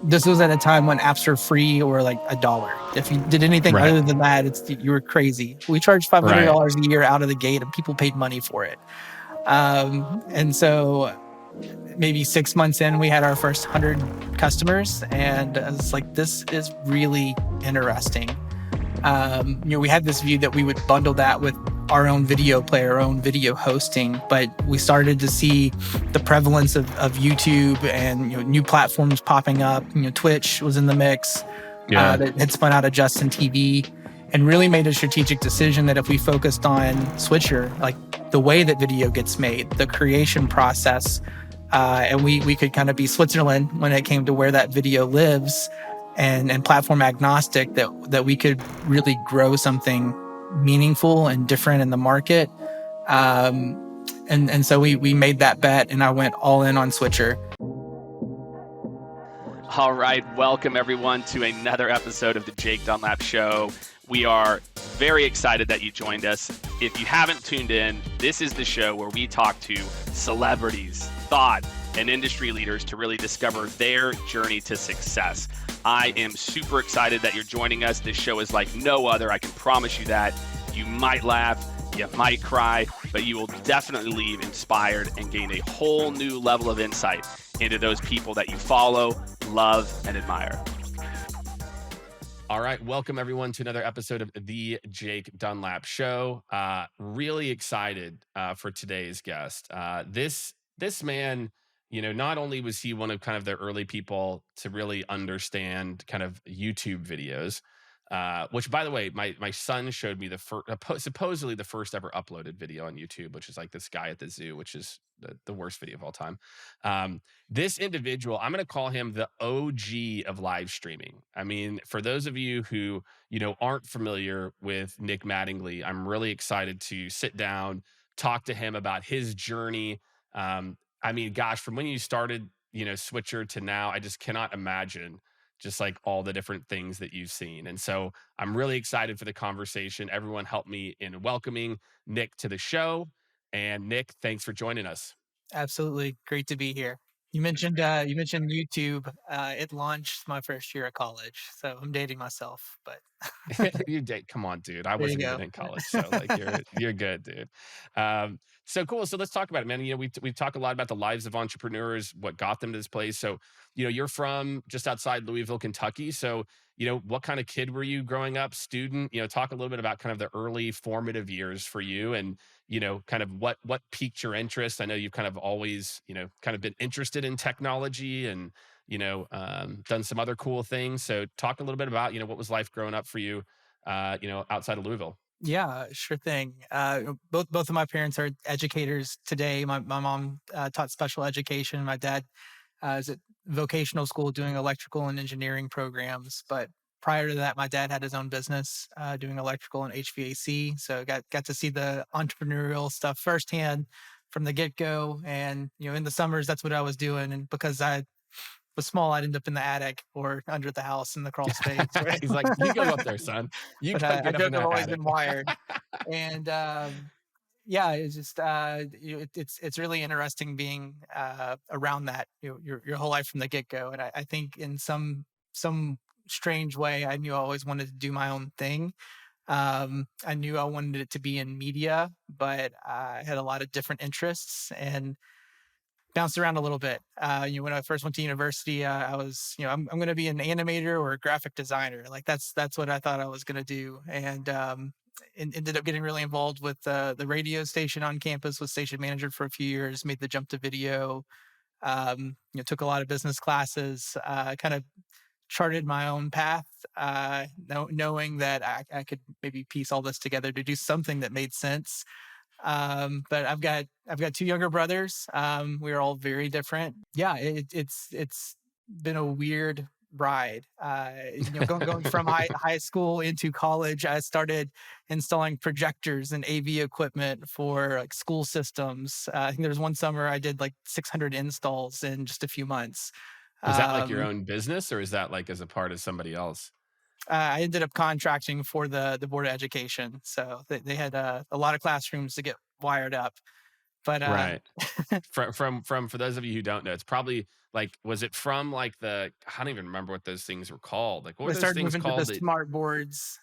This was at a time when apps were free or like $1. If you did anything Right. other than that, you were crazy. We charged $500 a year out of the gate, and people paid money for it. And so maybe 6 months in, we had our first 100 customers, and I was like, this is really interesting. We had this view that we would bundle that with our own video player, our own video hosting, but we started to see the prevalence of YouTube and new platforms popping up. Twitch was in the mix. That had spun out of Justin TV, and really made a strategic decision that if we focused on Switcher, like the way that video gets made, the creation process, and we could kind of be Switzerland when it came to where that video lives, and platform agnostic, that we could really grow something meaningful and different in the market. And so we made that bet, and I went all in on Switcher. All right, welcome everyone to another episode of the Jake Dunlap Show. We are very excited that you joined us. If you haven't tuned in, this is the show where we talk to celebrities, thought, and industry leaders to really discover their journey to success. I am super excited that you're joining us. This show is like no other. I can promise you that. You might laugh, you might cry, but you will definitely leave inspired and gain a whole new level of insight into those people that you follow, love, and admire. All right, welcome everyone to another episode of the Jake Dunlap Show. Really excited for today's guest. This man, not only was he one of kind of the early people to really understand kind of YouTube videos, which, by the way, my son showed me supposedly the first ever uploaded video on YouTube, which is like this guy at the zoo, which is the worst video of all time. This individual, I'm going to call him the OG of live streaming. I mean, for those of you who, aren't familiar with Nick Mattingly, I'm really excited to sit down, talk to him about his journey. I mean, gosh, from when you started, Switcher to now, I just cannot imagine just like all the different things that you've seen. And so I'm really excited for the conversation. Everyone help me in welcoming Nick to the show. And Nick, thanks for joining us. Absolutely. Great to be here. You mentioned YouTube. It launched my first year of college, so I'm dating myself, but You date, come on, dude. I there you wasn't go. even in college, so like you're good, dude. So cool. So let's talk about it, man. We talk a lot about the lives of entrepreneurs, what got them to this place. So you're from just outside Louisville, Kentucky. So what kind of kid were you growing up? Student? Talk a little bit about kind of the early formative years for you, and kind of what piqued your interest. I know you've kind of always kind of been interested in technology and done some other cool things. So talk a little bit about, what was life growing up for you, outside of Louisville? Yeah, sure thing. Both of my parents are educators today. My mom taught special education. My dad is at vocational school doing electrical and engineering programs. But prior to that, my dad had his own business doing electrical and HVAC. So got to see the entrepreneurial stuff firsthand from the get go. And in the summers, that's what I was doing. And because I was small, I'd end up in the attic or under the house in the crawl space. Right? He's like, you go up there, son. You But go I get up in joke I've that always attic. been wired. And yeah, it's just it's really interesting being around that your whole life from the get go. And I think in some strange way, I knew I always wanted to do my own thing. I knew I wanted it to be in media, but I had a lot of different interests and bounced around a little bit. When I first went to university, I was, I'm going to be an animator or a graphic designer. Like that's what I thought I was going to do. And ended up getting really involved with the radio station on campus, was station manager for a few years, made the jump to video, took a lot of business classes, kind of charted my own path, knowing that I could maybe piece all this together to do something that made sense. But I've got two younger brothers. We're all very different. Yeah, it's been a weird ride. Going from high school into college, I started installing projectors and AV equipment for like school systems. I think there was one summer I did like 600 installs in just a few months. Was that like your own business, or is that like as a part of somebody else? I ended up contracting for the Board of Education, so they had a lot of classrooms to get wired up. But Right. From for those of you who don't know, it's probably like, was it from like I don't even remember what those things were called. Like, what were We those started things moving to the called that? smart boards,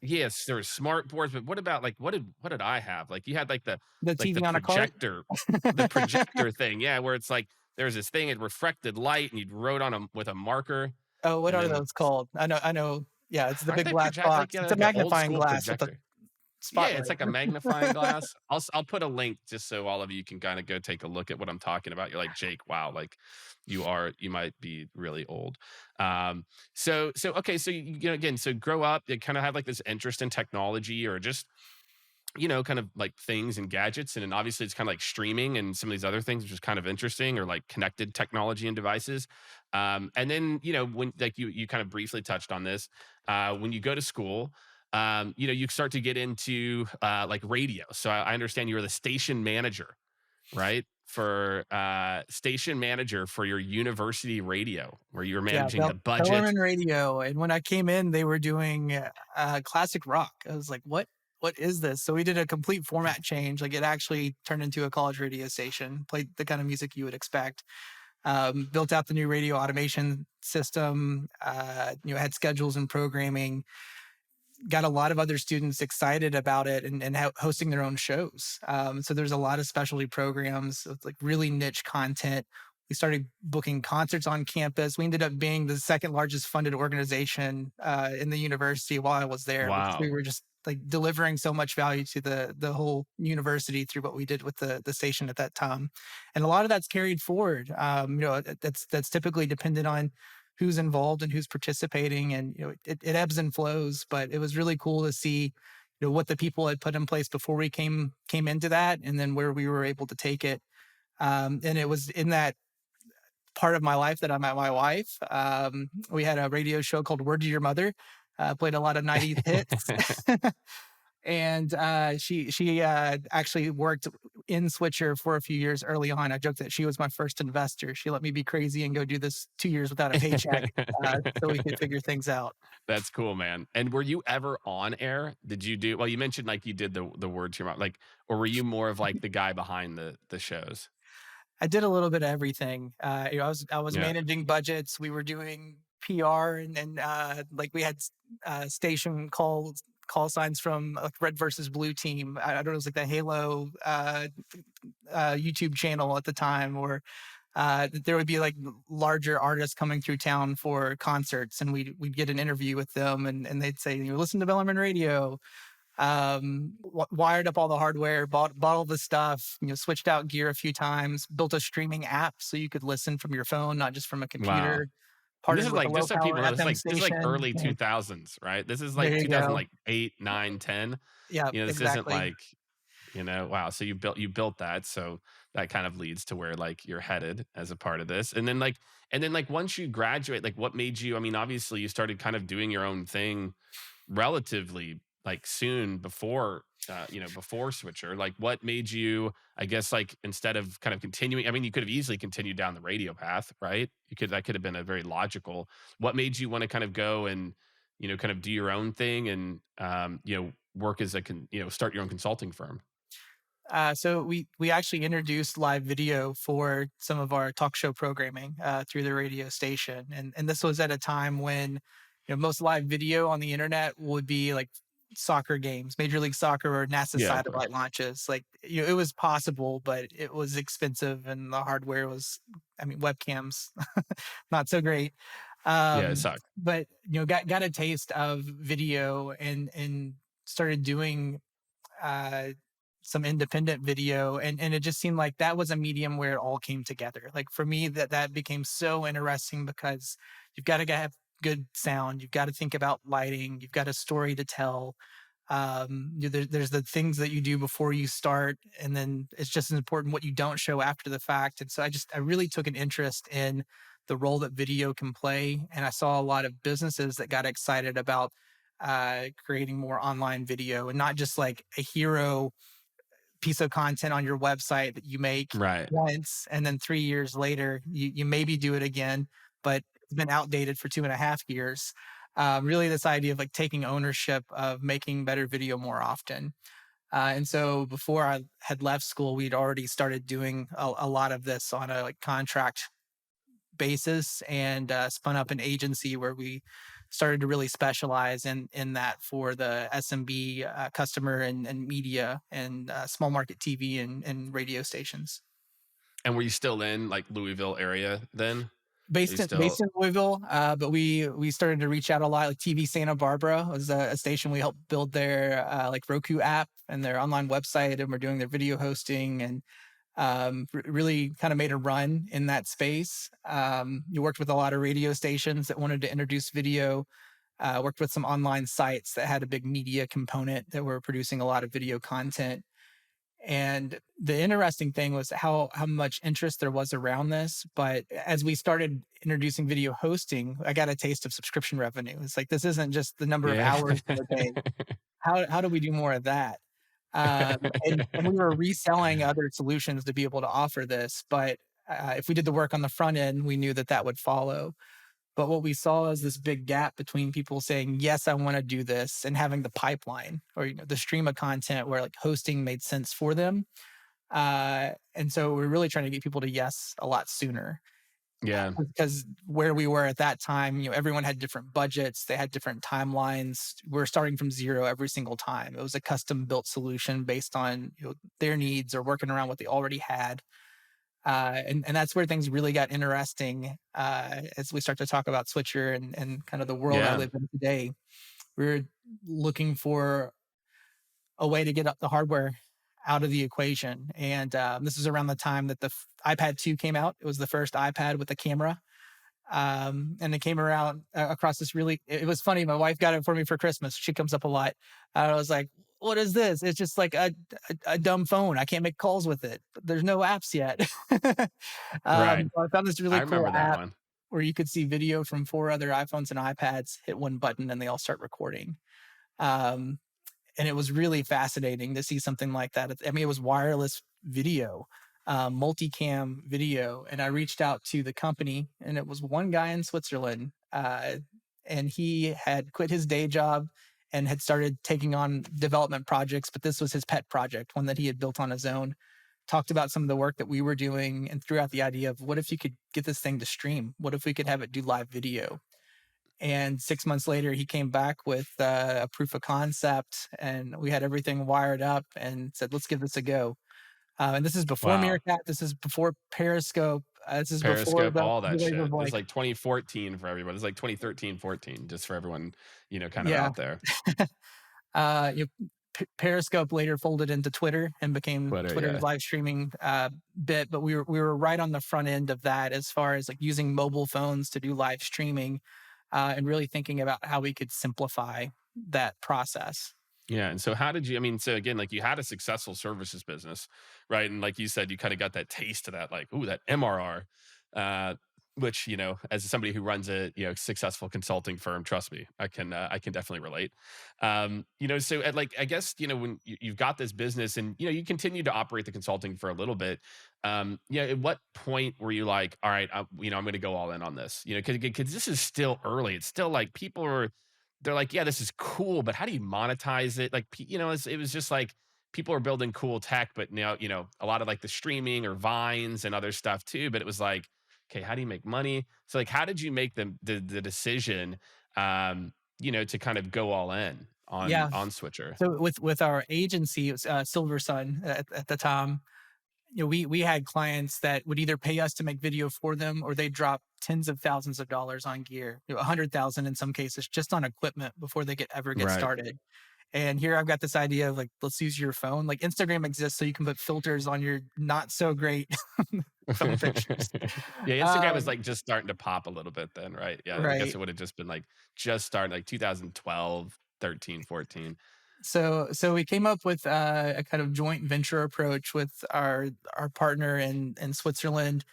Yes, there were smart boards, but what about like what did I have? Like you had the like the TV on a cart. projector thing, yeah, where it's like there's this thing, it reflected light, and you wrote on them with a marker, Oh, what and are then those called? I know. Yeah, it's the aren't big they glass project like box. yeah, It's a like an old magnifying school glass with a projector? Yeah, it's spotlight. like a magnifying glass. I'll put a link just so all of you can kind of go take a look at what I'm talking about. You're like, Jake, wow, like you might be really old. So okay, so you know, again, so grow up, you kind of have like this interest in technology or just kind of like things and gadgets. And then obviously it's kind of like streaming and some of these other things, which is kind of interesting, or like connected technology and devices. And then, when like you kind of briefly touched on this, when you go to school, you start to get into like radio. So I understand you were the station manager, right? For station manager for your university radio, where you were Yeah, managing the budget. Bellarmine Radio, and when I came in, they were doing, classic rock. I was like, What is this?" So we did a complete format change, like, it actually turned into a college radio station, played the kind of music you would expect, built out the new radio automation system, had schedules and programming, got a lot of other students excited about it and hosting their own shows. So there's a lot of specialty programs with like really niche content. We started booking concerts on campus. We ended up being the second largest funded organization in the university while I was there, because we Wow. were just like delivering so much value to the whole university through what we did with the station at that time. And a lot of that's carried forward. That's typically dependent on who's involved and who's participating, and it ebbs and flows, but it was really cool to see what the people had put in place before we came into that, and then where we were able to take it. And it was in that part of my life that I met my wife. We had a radio show called Word to Your Mother, played a lot of 90s hits. And she actually worked in Switcher for a few years early on. I joked that she was my first investor. She let me be crazy and go do this 2 years without a paycheck, so we could figure things out. That's cool, man. And were you ever on air? Did you do well, you mentioned like you did the word to your mouth, like, or were you more of like the guy behind the shows? I did a little bit of everything. I was Yeah. managing budgets. We were doing PR, and like we had station call signs from like Red versus Blue Team. I don't know, it was like the Halo YouTube channel at the time, or there would be like larger artists coming through town for concerts, and we'd get an interview with them, and they'd say, "You listen to Bellarmine Radio." Wired up all the hardware, bought all the stuff, switched out gear a few times, built a streaming app so you could listen from your phone, not just from a Wow. computer. And this Partnered is with a like, low just so power people know, FM this is like station. early 2000s, right? This is There like you go. 2008, 9, 10. Yeah, This isn't exactly. like, wow. So you built that. So that kind of leads to where like you're headed as a part of this. And then like once you graduate, like what made you, I mean, obviously you started kind of doing your own thing relatively like soon before before Switcher. Like what made you, I guess, like instead of kind of continuing, I mean, you could have easily continued down the radio path, right? That could have been a very logical. What made you want to kind of go and kind of do your own thing and work as start your own consulting firm? So we actually introduced live video for some of our talk show programming through the radio station, and this was at a time when most live video on the internet would be like soccer games, Major League Soccer or NASA Yeah, of course. satellite launches. Like it was possible, but it was expensive, and the hardware was, I mean, webcams not so great. Yeah, it Um, sucked. but got a taste of video, and started doing uh, some independent video, and it just seemed like that was a medium where it all came together. Like for me, that became so interesting, because you've got to have good sound, you've got to think about lighting, you've got a story to tell. There's the things that you do before you start, and then it's just as important what you don't show after the fact. And so I really took an interest in the role that video can play, and I saw a lot of businesses that got excited about creating more online video, and not just like a hero piece of content on your website that you make Right. once, and then 3 years later you maybe do it again, but it's been outdated for 2.5 years. Really, this idea of like taking ownership of making better video more often. And so before I had left school, we'd already started doing a lot of this on a like contract basis and spun up an agency where we started to really specialize in that for the SMB customer and media and small market TV and radio stations. And were you still in like Louisville area then? Are you Based still in Louisville, but we started to reach out a lot. Like TV Santa Barbara was a station we helped build their like Roku app and their online website, and we're doing their video hosting and really kind of made a run in that space. You worked with a lot of radio stations that wanted to introduce video. Worked with some online sites that had a big media component that were producing a lot of video content. And the interesting thing was how much interest there was around this. But as we started introducing video hosting, I got a taste of subscription revenue. It's like this isn't just the number of yeah. hours in a day. How do we do more of that? And we were reselling other solutions to be able to offer this. But if we did the work on the front end, we knew that that would follow. But what we saw is this big gap between people saying, yes, I want to do this, and having the pipeline or the stream of content where like hosting made sense for them. And so we're really trying to get people to yes a lot sooner Yeah. because where we were at that time, everyone had different budgets, they had different timelines. We're starting from zero every single time. It was a custom built solution based on their needs or working around what they already had. And that's where things really got interesting as we start to talk about Switcher and kind of the world I Yeah. live in today. We're looking for a way to get up the hardware out of the equation. And this is around the time that the iPad 2 came out. It was the first iPad with a camera. And it came around across this really, it was funny. My wife got it for me for Christmas. She comes up a lot. I was like, what is this? It's just like a dumb phone. I can't make calls with it. There's no apps yet. Right. So I found this I really cool remember that app one. where you could see video from 4 other iPhones and iPads, hit one button, and they all start recording. Um, and it was really fascinating to see something like that. I mean, it was wireless video, multicam video, and I reached out to the company, and it was one guy in Switzerland, and he had quit his day job and had started taking on development projects, but this was his pet project, one that he had built on his own. Talked about some of the work that we were doing and threw out the idea of what if you could get this thing to stream? What if we could have it do live video? And 6 months later, he came back with a proof of concept, and we had everything wired up and said, let's give this a go. And this is before Wow. Meerkat. This is before Periscope. This is before Periscope, the all that wave of shit. It's like, like 2014 for everybody. It's like 2013, 14, just for everyone, kind of yeah. out there. You Periscope later folded into Twitter and became Twitter, Twitter's yeah. live streaming bit, but we were right on the front end of that as far as like using mobile phones to do live streaming and really thinking about how we could simplify that process. Yeah. And so how did you, I mean, so again, like you had a successful services business, right? And like you said, you kind of got that taste of that, like, ooh, that MRR, uh, which, as somebody who runs a, successful consulting firm, trust me, I can definitely relate. So like, I guess, when you've got this business and, you continue to operate the consulting for a little bit, at what point were you like, all right, I'm going to go all in on this, cause this is still early. It's still like people are, they're like, yeah, this is cool, but how do you monetize it? Like, it was just like people are building cool tech, but now, a lot of like the streaming or vines and other stuff too. But it was like, okay, how do you make money? So like, how did you make the decision, to kind of go all in Yeah. on Switcher? So with our agency, it was Silver Sun at the time. We had clients that would either pay us to make video for them, or they drop tens of thousands of dollars on gear, 100,000 in some cases, just on equipment before they ever get Right. started. And here I've got this idea of like, let's use your phone. Like Instagram exists, so you can put filters on your not so great phone pictures. Yeah, Instagram was Um, like just starting to pop a little bit then, right? Yeah, I guess right. it would have just been like just starting like 2012, 13, 14. So we came up with a kind of joint venture approach with our partner in Switzerland.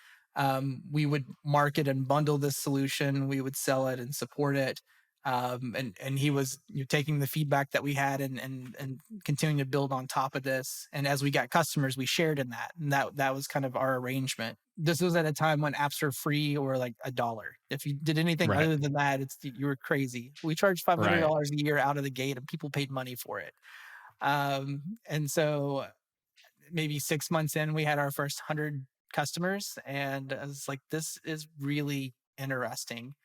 We would market and bundle this solution. We would sell it and support it. And he was taking the feedback that we had and continuing to build on top of this. And as we got customers, we shared in that, and that was kind of our arrangement. This was at a time when apps were free or like $1. If you did anything Right. other than that, you were crazy. We charged five hundred Right. dollars a year out of the gate, and people paid money for it. And so maybe 6 months in, we had our first 100 customers, and I was like, this is really interesting.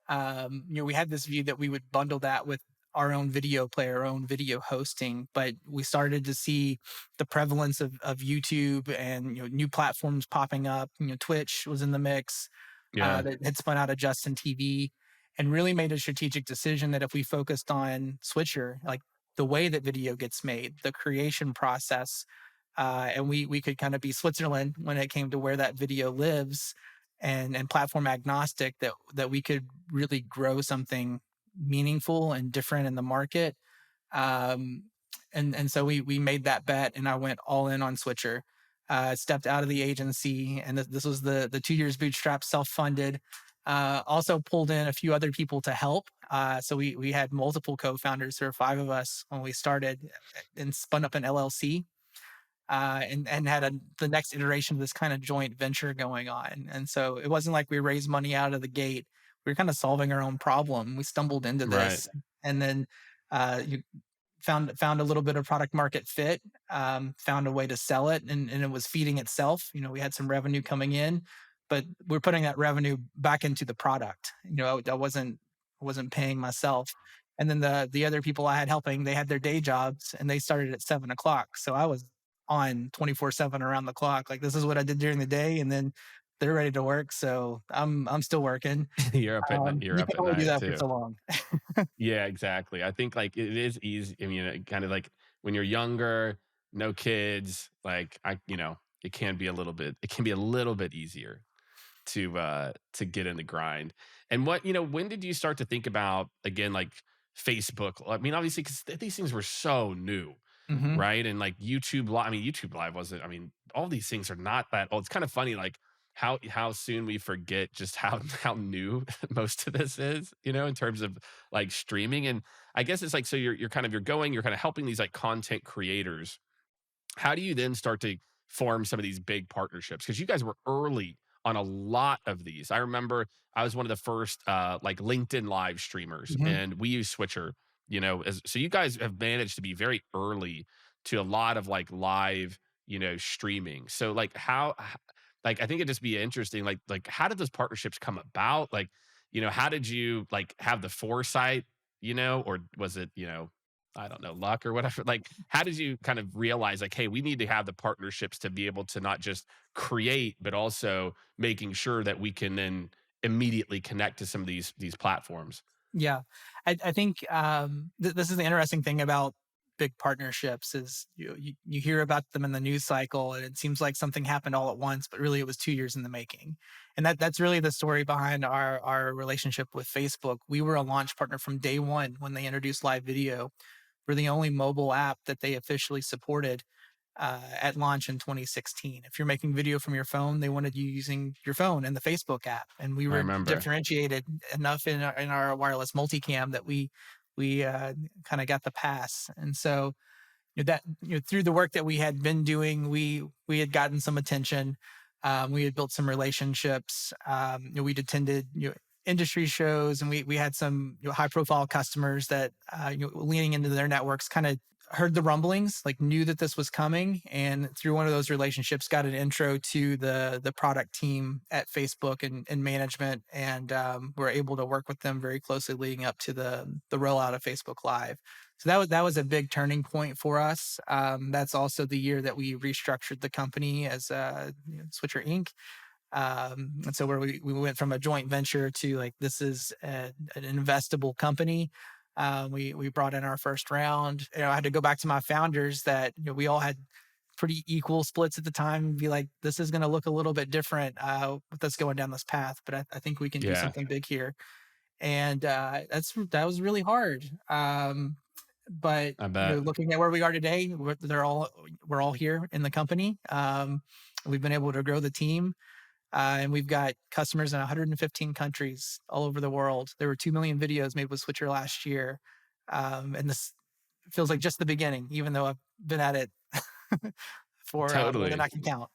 We had this view that we would bundle that with our own video player, our own video hosting, but we started to see the prevalence of YouTube and new platforms popping up. Twitch was in the mix, Yeah. that had spun out of Justin TV, and really made a strategic decision that if we focused on Switcher, like the way that video gets made, the creation process, and we could kind of be Switzerland when it came to where that video lives, and platform agnostic, that we could really grow something meaningful and different in the market. Um, and so we made that bet, and I went all in on Switcher. Stepped out of the agency, and this was the 2 years bootstrap, self funded. Also pulled in a few other people to help. So we had multiple co-founders. There were five of us when we started, and spun up an LLC, and had the next iteration of this kind of joint venture going on. And so it wasn't like we raised money out of the gate. We were kind of solving our own problem. We stumbled into Right. this, and then you found a little bit of product market fit, found a way to sell it, and it was feeding itself. We had some revenue coming in, but we're putting that revenue back into the product. I wasn't paying myself. And then the other people I had helping, they had their day jobs, and they started at 7 o'clock. So I was on 24/7 around the clock. Like, this is what I did during the day, and then they're ready to work. So I'm still working. You're You up can at only do night that for too. so long. Yeah, exactly. I think like it is easy. I mean, kind of like when you're younger, no kids, like it can be a little bit easier to get in the grind. And when did you start to think about again like Facebook? I mean, obviously, because these things were so new, Hmm. right? And like YouTube Live, I mean, YouTube Live wasn't. I mean, all these things are not that old. It's kind of funny, like how soon we forget just how how new most of this is, in terms of like streaming. And I guess it's like so you're kind of helping these like content creators. How do you then start to form some of these big partnerships? Because you guys were early on a lot of these. I remember I was one of the first like LinkedIn live streamers, Hmm. and we use Switcher. So you guys have managed to be very early to a lot of like live, streaming. So like like I think it'd just be interesting. Like how did those partnerships come about? Like, how did you like have the foresight? Or was it I don't know, luck or whatever. Like, how did you kind of realize, like, hey, we need to have the partnerships to be able to not just create, but also making sure that we can then immediately connect to some of these platforms? Yeah, I think this is the interesting thing about big partnerships is you hear about them in the news cycle, and it seems like something happened all at once, but really it was 2 years in the making. And that's really the story behind our relationship with Facebook. We were a launch partner from day one when they introduced live video. We're the only mobile app that they officially supported at launch in 2016. If you're making video from your phone, they wanted you using your phone and the Facebook app, and we I were remember. differentiated enough in our wireless multicam that we kind of got the pass. And so that through the work that we had been doing, we had gotten some attention. We had built some relationships. We'd attended industry shows, and we had some high profile customers that leaning into their networks kind of heard the rumblings, like knew that this was coming, and through one of those relationships got an intro to the product team at Facebook and management, and we're able to work with them very closely leading up to the rollout of Facebook Live. So that was a big turning point for us. That's also the year that we restructured the company as Switcher Inc. And so where we went from a joint venture to like this is an investable company. We brought in our first round. I had to go back to my founders that we all had pretty equal splits at the time and be like, this is going to look a little bit different with us going down this path, but I think we can do Yeah, something big here. And that was really hard. But I bet. looking at where we are today, we're all here in the company. We've been able to grow the team, and we've got customers in 115 countries all over the world. There were 2 million videos made with Switcher last year, and this feels like just the beginning, even though I've been at it for more than Totally. I can count.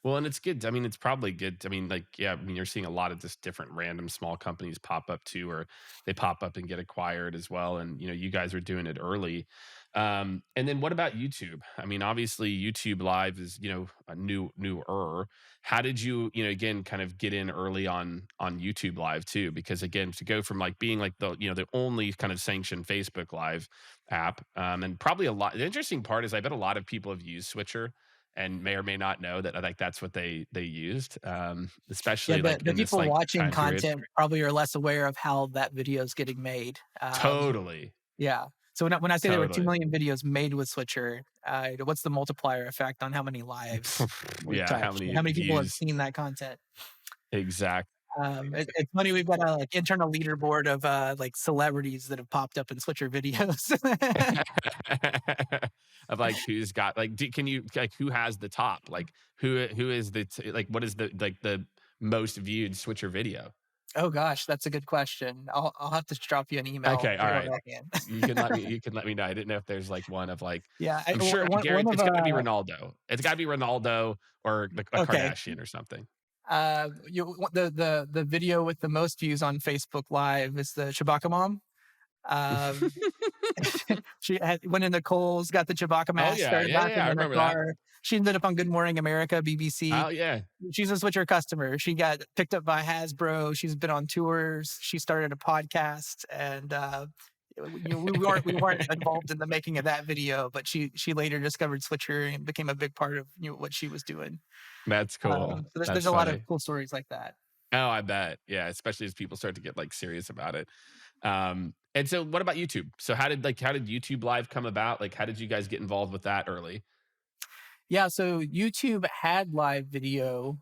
Well, and it's good. I mean, it's probably good. I mean, like, yeah, I mean, you're seeing a lot of just different random small companies pop up too, or they pop up and get acquired as well. And, you guys are doing it early. And then what about YouTube? I mean, obviously YouTube Live is, a newer. How did you, again, kind of get in early on YouTube Live too? Because again, to go from like being like the only kind of sanctioned Facebook Live app, and probably the interesting part is I bet a lot of people have used Switcher and may or may not know that like that's what they used, Yeah, especially like the in this people like watching time period. content probably are less aware of how that video is getting made. Totally, Yeah. So when I say there were 2 totally. million videos made with Switcher, what's the multiplier effect on how many lives we've Yeah, how touched? many How many people have views? seen that content? Exact. It's funny, we've got a, like, internal leaderboard of, like, celebrities that have popped up in Switcher videos. Of like who's got like can you like who has the top? Like who is like what is the most viewed Switcher video? Oh gosh, that's a good question. I'll have to drop you an email Okay, all right right. offhand. You can let me know. I didn't know if there's like one of like Yeah, I'm sure I one guarantee of, it's gotta be Ronaldo. It's gotta be Ronaldo or a okay. Kardashian or something. The video with the most views on Facebook Live is the Chewbacca mom. Um, she went into Kohl's, got the Chewbacca Oh, mask, yeah. started Yeah, yeah, yeah, laughing I in her remember that. car. She ended up on Good Morning America, BBC. Oh, yeah. She's a Switcher customer. She got picked up by Hasbro. She's been on tours. She started a podcast, and we weren't involved in the making of that video, but she later discovered Switcher and became a big part of what she was doing. That's cool. So there's That's a lot of funny. cool stories like that. Oh, I bet. Yeah, especially as people start to get, like, serious about it. And so what about YouTube? So how did YouTube Live come about? Like, how did you guys get involved with that early? Yeah, so YouTube had live video,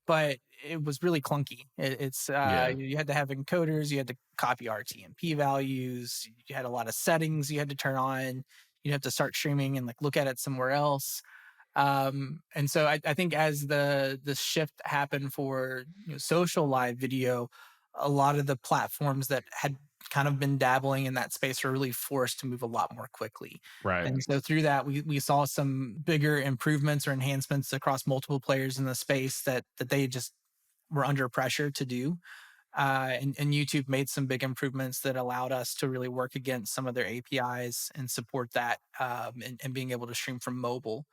but it was really clunky. Yeah, You had to have encoders, you had to copy RTMP values, you had a lot of settings you had to turn on. You have to start streaming and like look at it somewhere else. And so I think as the shift happened for social live video, a lot of the platforms that had kind of been dabbling in that space were really forced to move a lot more quickly. right, And so through that, we saw some bigger improvements or enhancements across multiple players in the space that they just were under pressure to do. And YouTube made some big improvements that allowed us to really work against some of their APIs and support that, and being able to stream from mobile.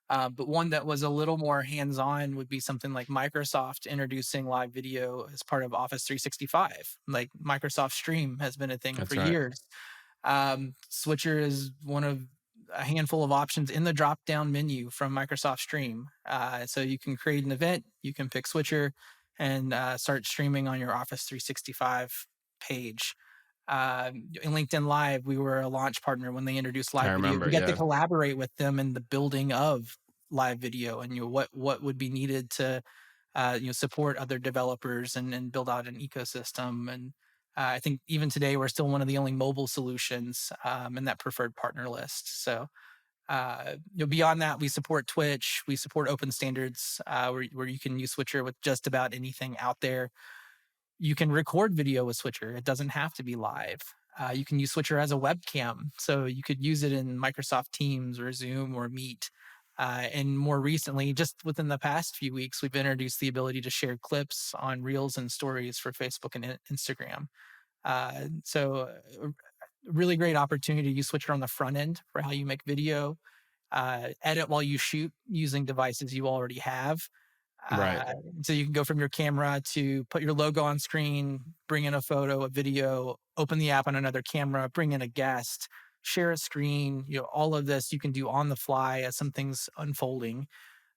But one that was a little more hands-on would be something like Microsoft introducing live video as part of Office 365. Like Microsoft Stream has been a thing for that's right. years. Switcher is one of a handful of options in the drop-down menu from Microsoft Stream. So you can create an event, you can pick Switcher, and start streaming on your Office 365 page. In LinkedIn Live, we were a launch partner when they introduced I live video. remember, We got to yeah. collaborate with them in the building of live video, and what would be needed to support other developers and build out an ecosystem. And I think even today we're still one of the only mobile solutions in that preferred partner list. So beyond that, we support Twitch, we support open standards, where you can use Switcher with just about anything out there. You can record video with Switcher. It doesn't have to be live. You can use Switcher as a webcam, so you could use it in Microsoft Teams or Zoom or Meet. And more recently, just within the past few weeks, we've introduced the ability to share clips on Reels and Stories for Facebook and Instagram. Really great opportunity to use Switcher on the front end for how you make video, edit while you shoot using devices you already have. Right. So you can go from your camera to put your logo on screen, bring in a photo, a video, open the app on another camera, bring in a guest, share a screen. All of this you can do on the fly as something's unfolding.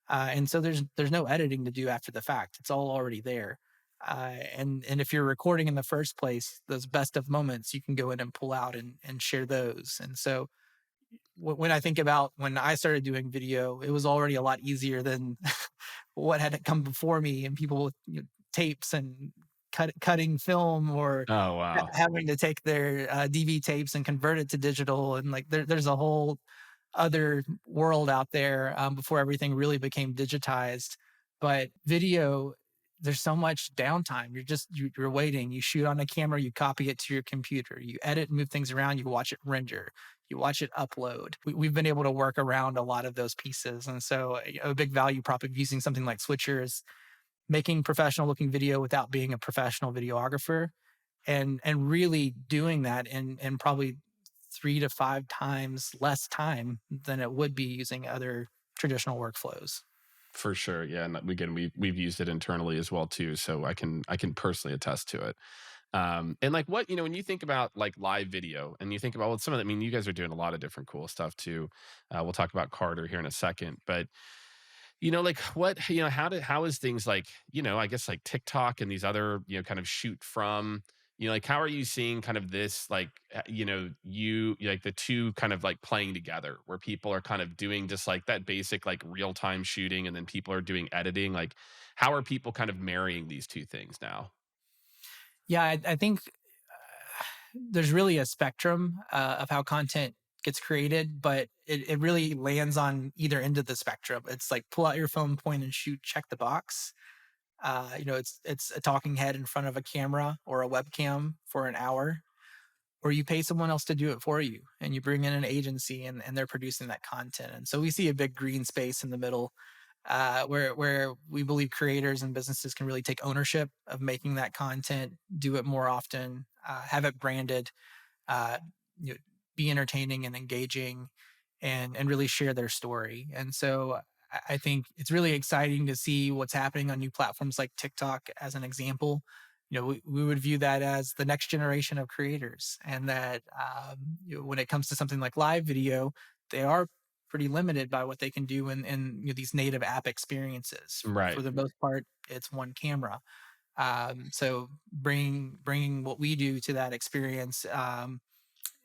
And so there's no editing to do after the fact. It's all already there. And if you're recording in the first place, those best of moments you can go in and pull out and share those. And so when I think about when I started doing video, it was already a lot easier than what had come before me, and people with tapes and cutting film, or Oh, wow. having to take their DV tapes and convert it to digital. And like there's a whole other world out there before everything really became digitized. But video there's so much downtime. You're waiting. You shoot on a camera, you copy it to your computer, you edit and move things around, you watch it render, you watch it upload. We've been able to work around a lot of those pieces, and so a big value prop of using something like Switcher is making professional looking video without being a professional videographer, and really doing that in probably 3 to 5 times less time than it would be using other traditional workflows. For sure. Yeah. And again, we've used it internally as well too. So I can personally attest to it. And like what, when you think about like live video and you think about, well, some of the, I mean, you guys are doing a lot of different cool stuff too. We'll talk about Carter here in a second, but like what, how is things like, I guess like TikTok and these other, kind of shoot from, like how are you seeing kind of this, like, you like the two kind of like playing together where people are kind of doing just like that basic like real time shooting and then people are doing editing? Like, how are people kind of marrying these two things now? Yeah, I think there's really a spectrum of how content gets created, but it really lands on either end of the spectrum. It's like pull out your phone, point and shoot, check the box. It's a talking head in front of a camera or a webcam for an hour, or you pay someone else to do it for you and you bring in an agency and they're producing that content. And so we see a big green space in the middle, where we believe creators and businesses can really take ownership of making that content, do it more often, have it branded, uh, you know, be entertaining and engaging, and really share their story. And so I think it's really exciting to see what's happening on new platforms like TikTok as an example. We would view that as the next generation of creators, and that when it comes to something like live video, they are pretty limited by what they can do in these native app experiences. For Right. the most part, it's one camera. So bringing what we do to that experience,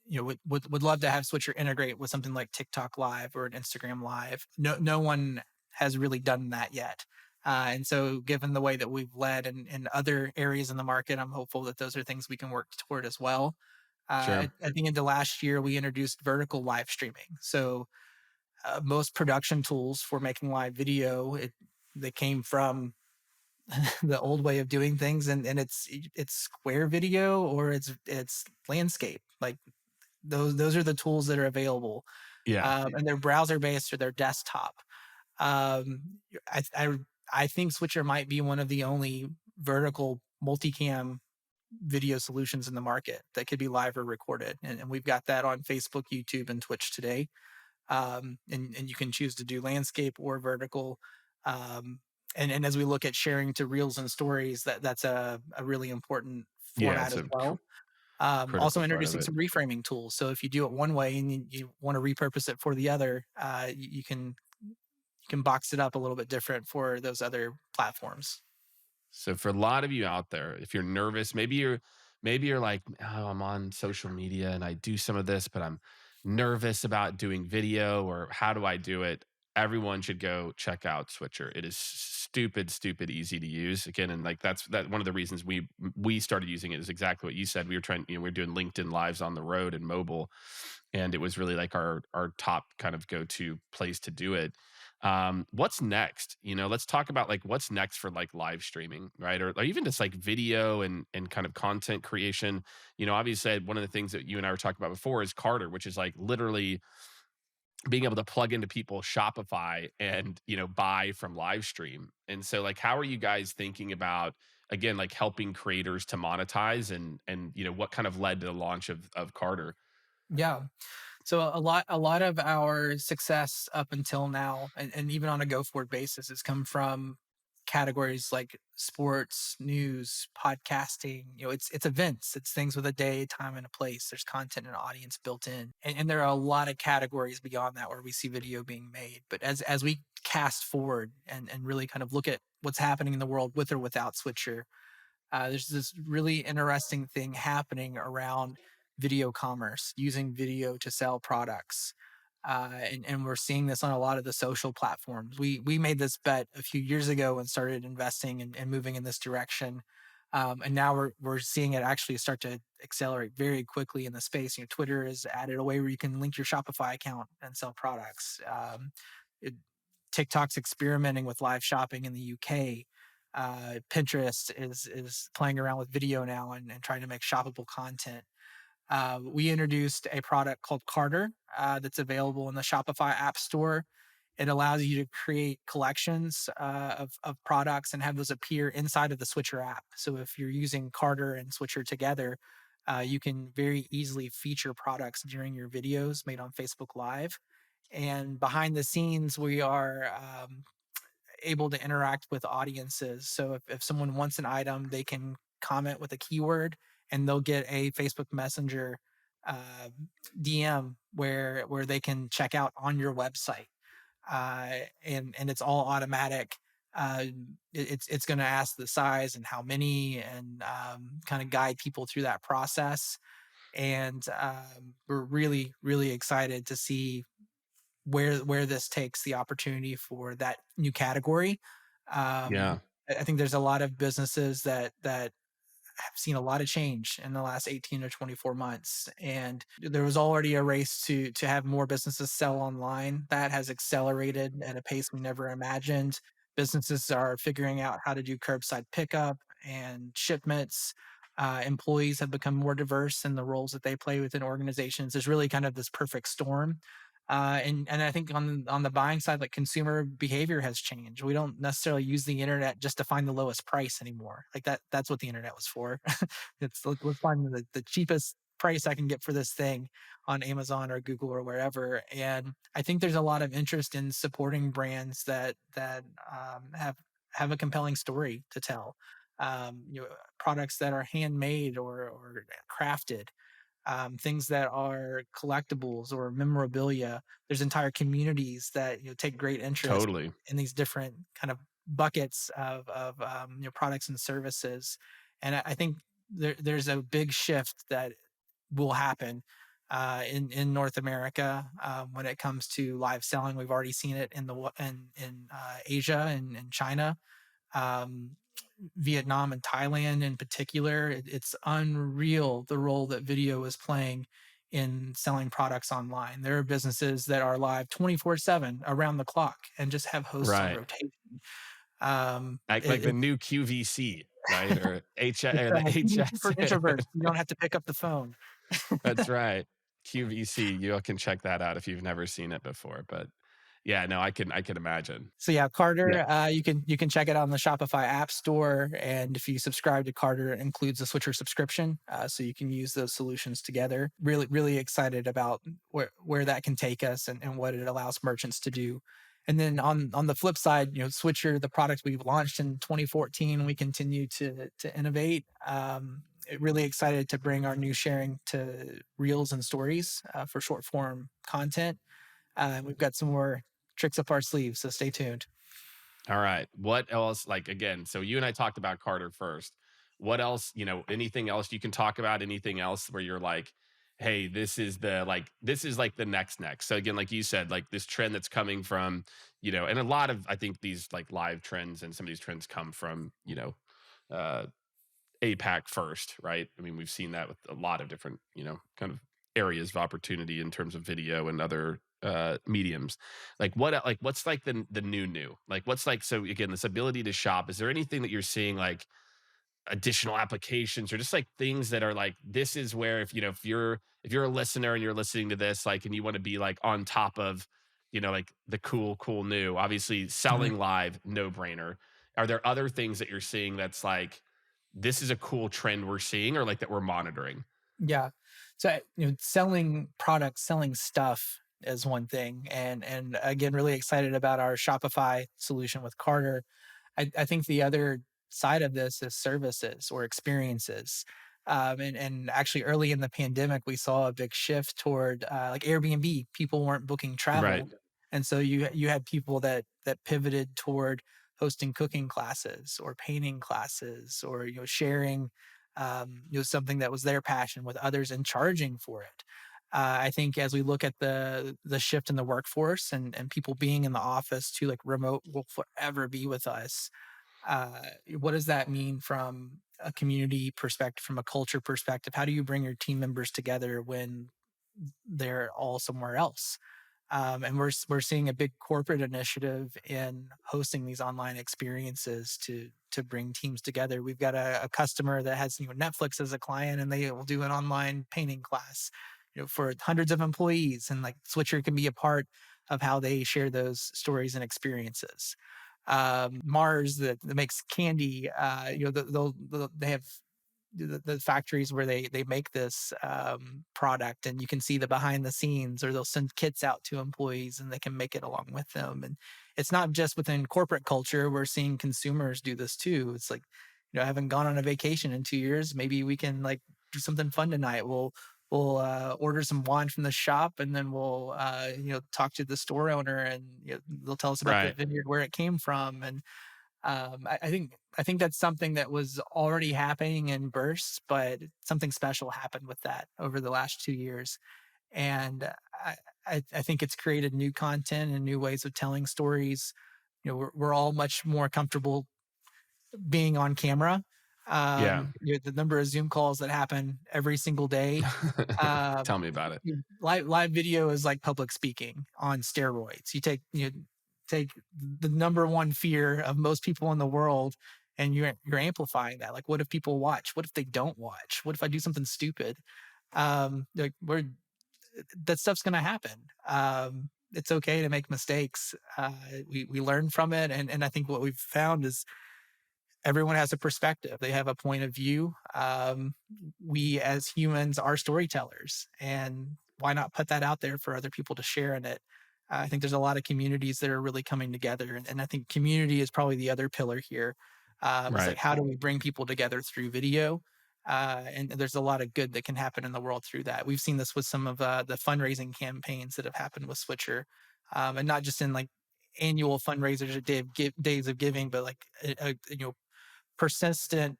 would love to have Switcher integrate with something like TikTok Live or an Instagram Live. No one has really done that yet. And so, given the way that we've led in other areas in the market, I'm hopeful that those are things we can work toward as well. Sure. I think into last year, we introduced vertical live streaming. So, most production tools for making live video, they came from the old way of doing things, and it's square video or it's landscape. Like those are the tools that are available, Yeah. and they're browser based or they're desktop. I think Switcher might be one of the only vertical multicam video solutions in the market that could be live or recorded, and we've got that on Facebook, YouTube, and Twitch today. And you can choose to do landscape or vertical. Um, and as we look at sharing to reels and stories, that's a really important Yeah. format It's as a well. critical Also part of introducing it. some reframing tools. So if you do it one way and you want to repurpose it for the other, you can box it up a little bit different for those other platforms. So for a lot of you out there, if you're nervous, maybe you're like, oh, I'm on social media and I do some of this, but I'm nervous about doing video or how do I do it? Everyone should go check out Switcher. It is stupid easy to use. Again, and like that one of the reasons we started using it is exactly what you said. We were trying, we are doing LinkedIn lives on the road and mobile, and it was really like our top kind of go-to place to do it. What's next? Let's talk about like what's next for like live streaming, right? Or even just like video and kind of content creation. Obviously one of the things that you and I were talking about before is Carter, which is like literally being able to plug into people's Shopify and buy from live stream. And so like how are you guys thinking about, again, like helping creators to monetize, and what kind of led to the launch of Carter? Yeah. So a lot of our success up until now, and even on a go forward basis, has come from categories like sports, news, podcasting. It's events, it's things with a day, time, and a place. There's content and audience built in, and there are a lot of categories beyond that where we see video being made. But as we cast forward and really kind of look at what's happening in the world with or without Switcher, there's this really interesting thing happening around video commerce, using video to sell products. And we're seeing this on a lot of the social platforms. We made this bet a few years ago and started investing and moving in this direction. And now we're seeing it actually start to accelerate very quickly in the space. Twitter has added a way where you can link your Shopify account and sell products. It, TikTok's experimenting with live shopping in the UK. Pinterest is playing around with video now and trying to make shoppable content. We introduced a product called Carter that's available in the Shopify App Store. It allows you to create collections of products and have those appear inside of the Switcher app. So if you're using Carter and Switcher together, you can very easily feature products during your videos made on Facebook Live. And behind the scenes, we are able to interact with audiences. So if someone wants an item, they can comment with a keyword and they'll get a Facebook Messenger uh, DM where they can check out on your website, and it's all automatic. Uh, it's going to ask the size and how many, and kind of guide people through that process. And we're really excited to see where this takes the opportunity for that new category. Yeah, I think there's a lot of businesses that have seen a lot of change in the last 18 to 24 months, and there was already a race to have more businesses sell online. That has accelerated at a pace we never imagined. Businesses are figuring out how to do curbside pickup and shipments. Employees have become more diverse in the roles that they play within organizations. There's really kind of this perfect storm. And I think on the buying side, like, consumer behavior has changed. We don't necessarily use the internet just to find the lowest price anymore. Like, that's what the internet was for. It's, let's find the cheapest price I can get for this thing on Amazon or Google or wherever. And I think there's a lot of interest in supporting brands that have a compelling story to tell. Products that are handmade or crafted, things that are collectibles or memorabilia. There's entire communities that take great interest totally. in these different kind of buckets of products and services. And I think there's a big shift that will happen in North America when it comes to live selling. We've already seen it in Asia and in China. Um, Vietnam and Thailand in particular, it's unreal the role that video is playing in selling products online. There are businesses that are live 24/7 around the clock and just have hosts on Right. rotation. Um, Like the new QVC, right? Or it's the community for HS. introverts. You don't have to pick up the phone. That's right. QVC. You all can check that out if you've never seen it before. But yeah, no, I can imagine. So yeah, Yeah. Carter, you can check it out on the Shopify App Store, and if you subscribe to Carter, it includes a Switcher subscription, so you can use those solutions together. Really excited about where that can take us and what it allows merchants to do. And then on the flip side, Switcher, the product we've launched in 2014, we continue to innovate. Really excited to bring our new sharing to Reels and Stories for short form content. We've got some more tricks up our sleeves, so stay tuned. All right. What else? Like, again, so you and I talked about Carter first. What else, anything else you can talk about? Anything else where you're like, hey, this is like the next. So again, like you said, like this trend that's coming from, and a lot of I think these like live trends and some of these trends come from, uh APAC first, right? I mean, we've seen that with a lot of different, kind of areas of opportunity in terms of video and other mediums. Like what's like the new? Like what's like so again, this ability to shop, is there anything that you're seeing like additional applications or just like things that are like this is where if you're a listener and you're listening to this like and you want to be like on top of like the cool new, obviously Mhm. selling live, no brainer. Are there other things that you're seeing that's like this is a cool trend we're seeing or like that we're monitoring? Yeah. So, selling products, selling stuff is one thing, and again, really excited about our Shopify solution with Carter. I think the other side of this is services or experiences. And actually, early in the pandemic, we saw a big shift toward like Airbnb. People weren't booking Right. travel, and so you had people that pivoted toward hosting cooking classes or painting classes, or sharing something that was their passion with others and charging for it. I think as we look at the shift in the workforce and people being in the office to like remote will forever be with us. What does that mean from a community perspective, from a culture perspective? How do you bring your team members together when they're all somewhere else? And we're seeing a big corporate initiative in hosting these online experiences to bring teams together. We've got a customer that has Netflix as a client, and they will do an online painting class, for hundreds of employees, and like Switcher can be a part of how they share those stories and experiences. Mars that makes candy, they have the factories where they make this product, and you can see the behind the scenes, or they'll send kits out to employees and they can make it along with them. And it's not just within corporate culture, we're seeing consumers do this too. It's like, I haven't gone on a vacation in 2 years, maybe we can like do something fun tonight. We'll order some wine from the shop, and then we'll talk to the store owner, and they'll tell us about the Right. vineyard where it came from. And I think that's something that was already happening in bursts, but something special happened with that over the last 2 years. And I think it's created new content and new ways of telling stories. We're all much more comfortable being on camera. Yeah. The number of Zoom calls that happen every single day. Tell me about it. Live video is like public speaking on steroids. You take the number one fear of most people in the world, and you're amplifying that. Like, what if people watch? What if they don't watch? What if I do something stupid? Like, that stuff's gonna happen. It's okay to make mistakes. We learn from it, and I think what we've found is everyone has a perspective. They have a point of view. We as humans are storytellers, and why not put that out there for other people to share in it? I think there's a lot of communities that are really coming together, and I think community is probably the other pillar here. It's like, Right. how do we bring people together through video? And there's a lot of good that can happen in the world through that. We've seen this with some of the fundraising campaigns that have happened with Switcher, and not just in like annual fundraisers or days of giving, but like persistent,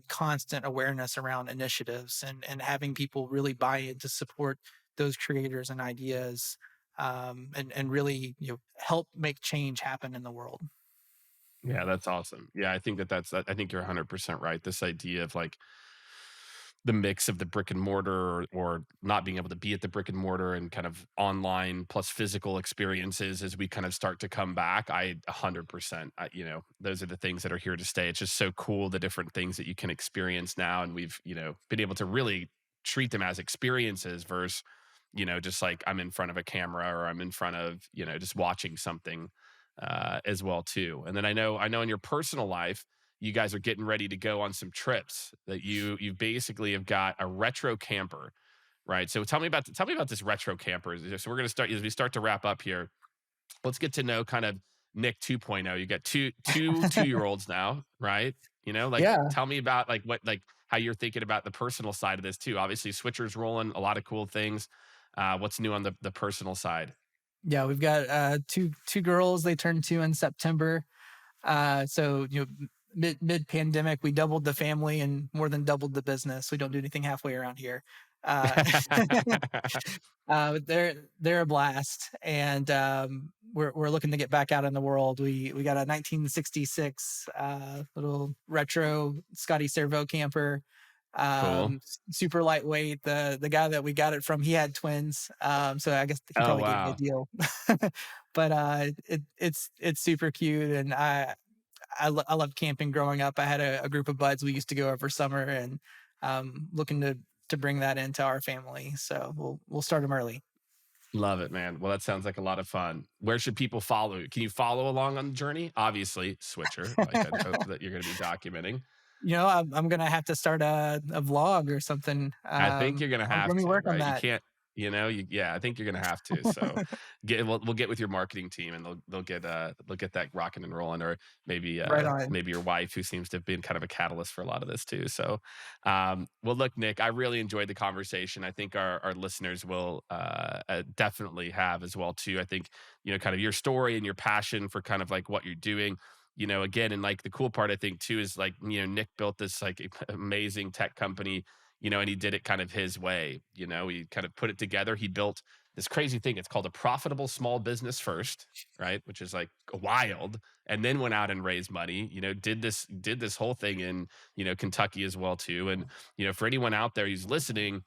constant awareness around initiatives, and having people really buy in to support those creators and ideas, and really help make change happen in the world. Yeah, that's awesome. Yeah, I think I think you're 100% right. This idea of like the mix of the brick and mortar, or not being able to be at the brick and mortar, and kind of online plus physical experiences as we kind of start to come back. I 100%, those are the things that are here to stay. It's just so cool, the different things that you can experience now. And we've, been able to really treat them as experiences versus, just like I'm in front of a camera, or I'm in front of, just watching something as well too. And then I know in your personal life, you guys are getting ready to go on some trips, that you basically have got a retro camper, right? So tell me about this retro camper. So we're going to start as we start to wrap up here. Let's get to know kind of Nick 2.0. You got two-year olds now, right? Like, Yeah, tell me about like what, like how you're thinking about the personal side of this too. Obviously, Switcher's rolling a lot of cool things. What's new on the personal side? yeah, we've got two girls. They turned two in September. So mid pandemic, we doubled the family and more than doubled the business. We don't do anything halfway around here. Uh, they're a blast, and we're looking to get back out in the world. We got a 1966 little retro Scotty Servo camper, Cool. super lightweight. The guy that we got it from, he had twins, so I guess he Oh probably gave me a wow. deal. But it's super cute, and I loved camping growing up. I had a group of buds we used to go over summer, and looking to bring that into our family. So we'll start them early. Love it, man. Well, that sounds like a lot of fun. Where should people follow you? Can you follow along on the journey? Obviously, Switcher, like I'd hope that you're going to be documenting. I'm gonna have to start a vlog or something. I think you're gonna Let have me to, work on right? You that. can't, yeah, I think you're gonna have to. So we'll get with your marketing team, and they'll get that rocking and rolling, or maybe Right on. maybe your wife, who seems to have been kind of a catalyst for a lot of this too. So well, look, Nick, I really enjoyed the conversation. I think our listeners will definitely have as well too. I think, kind of your story and your passion for kind of like what you're doing. Again, and like the cool part I think too is like, Nick built this like amazing tech company, and he did it kind of his way. He kind of put it together. He built this crazy thing. It's called a profitable small business first, right? Which is like wild. And then went out and raised money, did this whole thing in, Kentucky as well too. And, for anyone out there who's listening,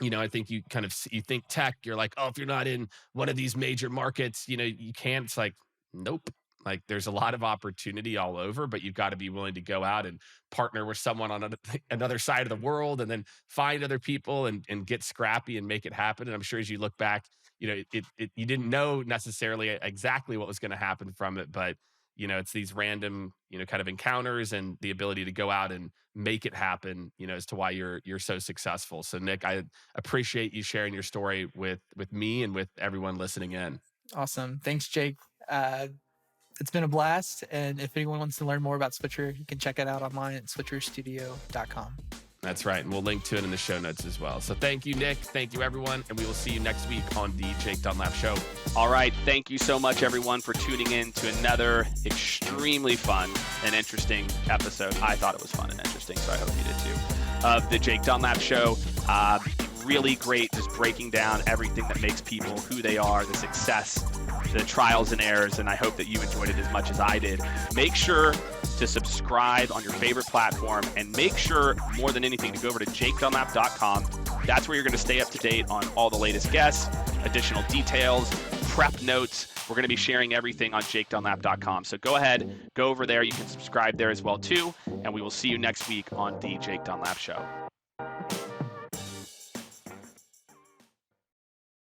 I think you kind of you think tech, you're like, oh, if you're not in one of these major markets, you can't. It's like, nope. Like there's a lot of opportunity all over, but you've got to be willing to go out and partner with someone on another side of the world, and then find other people and get scrappy and make it happen. And I'm sure as you look back, you didn't know necessarily exactly what was going to happen from it, but it's these random, kind of encounters and the ability to go out and make it happen, as to why you're so successful. So Nick, I appreciate you sharing your story with me and with everyone listening in. Awesome. Thanks, Jake. It's been a blast. And if anyone wants to learn more about Switcher, you can check it out online at switcherstudio.com. That's right. And we'll link to it in the show notes as well. So thank you, Nick. Thank you, everyone. And we will see you next week on the Jake Dunlap Show. All right. Thank you so much, everyone, for tuning in to another extremely fun and interesting episode. I thought it was fun and interesting, so I hope you did too, of the Jake Dunlap Show. Really great, just breaking down everything that makes people who they are, the success, the trials and errors, and I hope that you enjoyed it as much as I did. Make sure to subscribe on your favorite platform, and make sure, more than anything, to go over to jakedunlap.com. That's where you're going to stay up to date on all the latest guests, additional details, prep notes. We're going to be sharing everything on jakedunlap.com. So go ahead, go over there. You can subscribe there as well too, and we will see you next week on the Jake Dunlap Show.